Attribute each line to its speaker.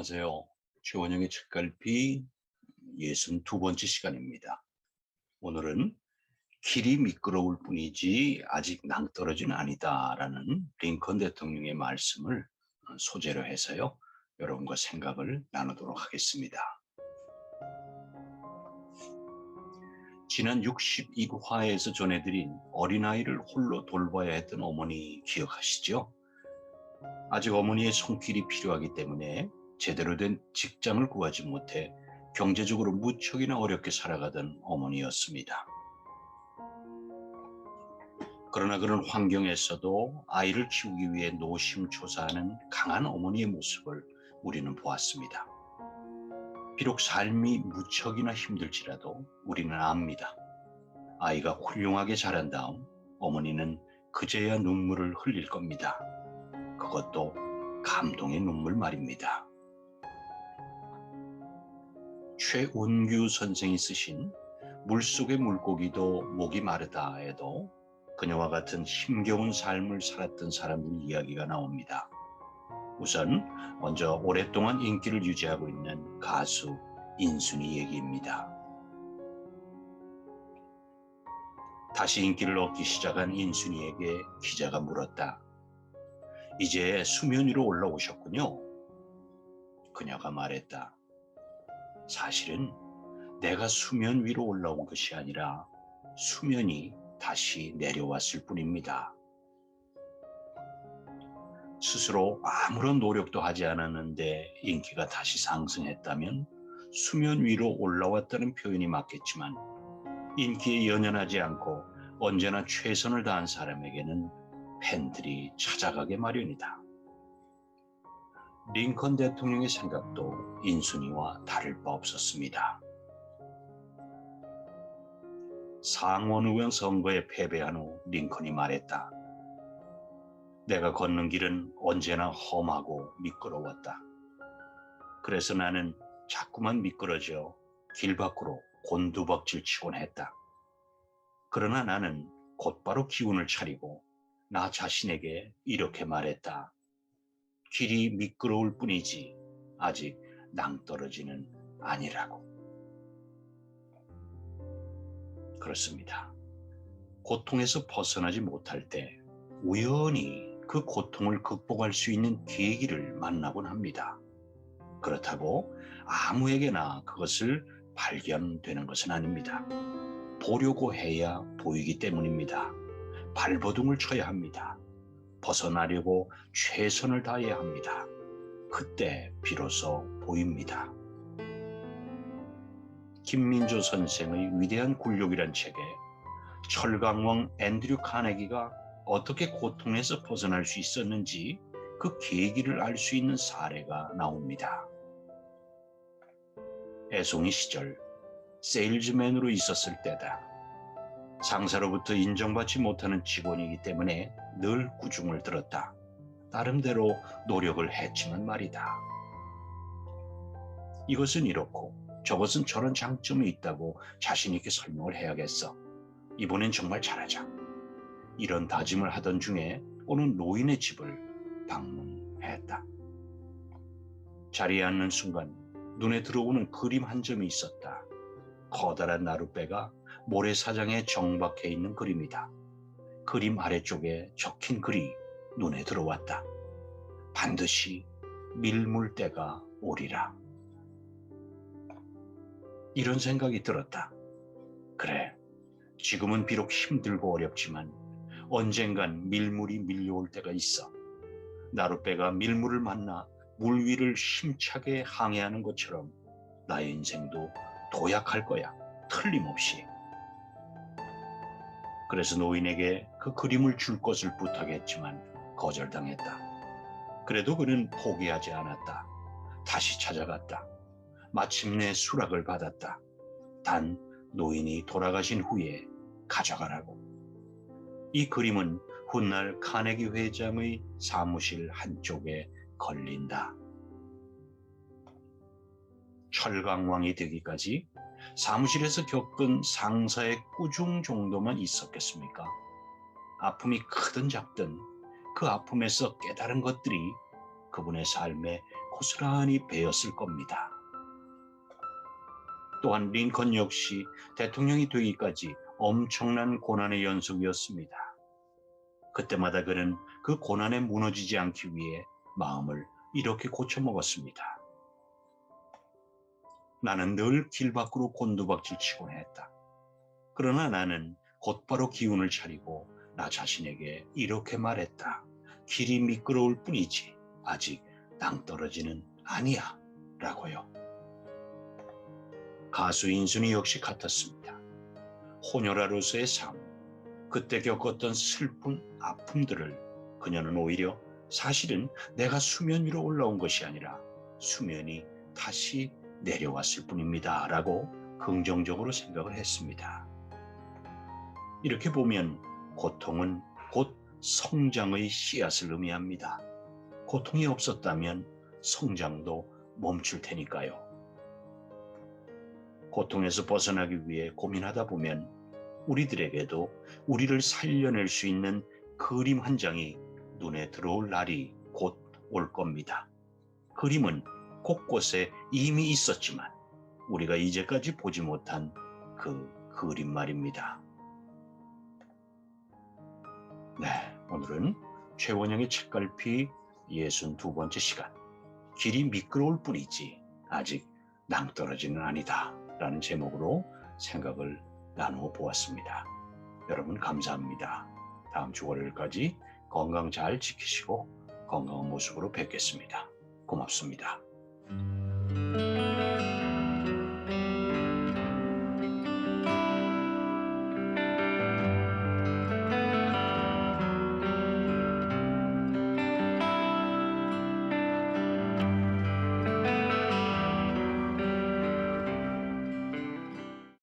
Speaker 1: 안녕하세요. 최원영의 책갈피 62번째 시간입니다. 오늘은 길이 미끄러울 뿐이지 아직 낭떠러지는 아니다라는 링컨 대통령의 말씀을 소재로 해서요. 여러분과 생각을 나누도록 하겠습니다. 지난 62화에서 전해드린 어린아이를 홀로 돌봐야 했던 어머니 기억하시죠? 아직 어머니의 손길이 필요하기 때문에 제대로 된 직장을 구하지 못해 경제적으로 무척이나 어렵게 살아가던 어머니였습니다. 그러나 그런 환경에서도 아이를 키우기 위해 노심초사하는 강한 어머니의 모습을 우리는 보았습니다. 비록 삶이 무척이나 힘들지라도 우리는 압니다. 아이가 훌륭하게 자란 다음 어머니는 그제야 눈물을 흘릴 겁니다. 그것도 감동의 눈물 말입니다. 최운규 선생이 쓰신 물속의 물고기도 목이 마르다에도 그녀와 같은 힘겨운 삶을 살았던 사람들 이야기가 나옵니다. 우선 먼저 오랫동안 인기를 유지하고 있는 가수 인순이 얘기입니다. 다시 인기를 얻기 시작한 인순이에게 기자가 물었다. 이제 수면 위로 올라오셨군요. 그녀가 말했다. 사실은 내가 수면 위로 올라온 것이 아니라 수면이 다시 내려왔을 뿐입니다. 스스로 아무런 노력도 하지 않았는데 인기가 다시 상승했다면 수면 위로 올라왔다는 표현이 맞겠지만 인기에 연연하지 않고 언제나 최선을 다한 사람에게는 팬들이 찾아가게 마련이다. 링컨 대통령의 생각도 인순이와 다를 바 없었습니다. 상원 의원 선거에 패배한 후 링컨이 말했다. 내가 걷는 길은 언제나 험하고 미끄러웠다. 그래서 나는 자꾸만 미끄러져 길 밖으로 곤두박질 치곤 했다. 그러나 나는 곧바로 기운을 차리고 나 자신에게 이렇게 말했다. 길이 미끄러울 뿐이지 아직 낭떠러지는 아니라고. 그렇습니다. 고통에서 벗어나지 못할 때 우연히 그 고통을 극복할 수 있는 계기를 만나곤 합니다. 그렇다고 아무에게나 그것을 발견되는 것은 아닙니다. 보려고 해야 보이기 때문입니다. 발버둥을 쳐야 합니다. 벗어나려고 최선을 다해야 합니다. 그때 비로소 보입니다. 김민조 선생의 위대한 굴욕이란 책에 철강왕 앤드류 카네기가 어떻게 고통에서 벗어날 수 있었는지 그 계기를 알 수 있는 사례가 나옵니다. 애송이 시절 세일즈맨으로 있었을 때다. 상사로부터 인정받지 못하는 직원이기 때문에 늘 구중을 들었다. 나름대로 노력을 했지만 말이다. 이것은 이렇고 저것은 저런 장점이 있다고 자신 있게 설명을 해야겠어. 이번엔 정말 잘하자. 이런 다짐을 하던 중에 어느 노인의 집을 방문했다. 자리에 앉는 순간 눈에 들어오는 그림 한 점이 있었다. 커다란 나룻배가 모래사장에 정박해 있는 그림이다. 그림 아래쪽에 적힌 글이 눈에 들어왔다. 반드시 밀물 때가 오리라. 이런 생각이 들었다. 그래, 지금은 비록 힘들고 어렵지만 언젠간 밀물이 밀려올 때가 있어. 나룻배가 밀물을 만나 물 위를 힘차게 항해하는 것처럼 나의 인생도 도약할 거야. 틀림없이. 그래서 노인에게 그 그림을 줄 것을 부탁했지만 거절당했다. 그래도 그는 포기하지 않았다. 다시 찾아갔다. 마침내 수락을 받았다. 단 노인이 돌아가신 후에 가져가라고. 이 그림은 훗날 카네기 회장의 사무실 한쪽에 걸린다. 철강왕이 되기까지 사무실에서 겪은 상사의 꾸중 정도만 있었겠습니까? 아픔이 크든 작든 그 아픔에서 깨달은 것들이 그분의 삶에 고스란히 베었을 겁니다. 또한 링컨 역시 대통령이 되기까지 엄청난 고난의 연속이었습니다. 그때마다 그는 그 고난에 무너지지 않기 위해 마음을 이렇게 고쳐먹었습니다. 나는 늘 길 밖으로 곤두박질 치곤 했다. 그러나 나는 곧바로 기운을 차리고 나 자신에게 이렇게 말했다. 길이 미끄러울 뿐이지 아직 낭떠러지는 아니야 라고요. 가수 인순이 역시 같았습니다. 호녀라로서의 삶, 그때 겪었던 슬픈 아픔들을 그녀는 오히려 사실은 내가 수면 위로 올라온 것이 아니라 수면이 다시 내려왔을 뿐입니다 라고 긍정적으로 생각을 했습니다. 이렇게 보면 고통은 곧 성장의 씨앗을 의미합니다. 고통이 없었다면 성장도 멈출 테니까요. 고통에서 벗어나기 위해 고민하다 보면 우리들에게도 우리를 살려낼 수 있는 그림 한 장이 눈에 들어올 날이 곧 올 겁니다. 그림은 곳곳에 이미 있었지만 우리가 이제까지 보지 못한 그 그림 말입니다. 네, 오늘은 최원영의 책갈피 62번째 시간, 길이 미끄러울 뿐이지 아직 낭떠러지는 아니다 라는 제목으로 생각을 나누어 보았습니다. 여러분 감사합니다. 다음 주 월요일까지 건강 잘 지키시고 건강한 모습으로 뵙겠습니다. 고맙습니다.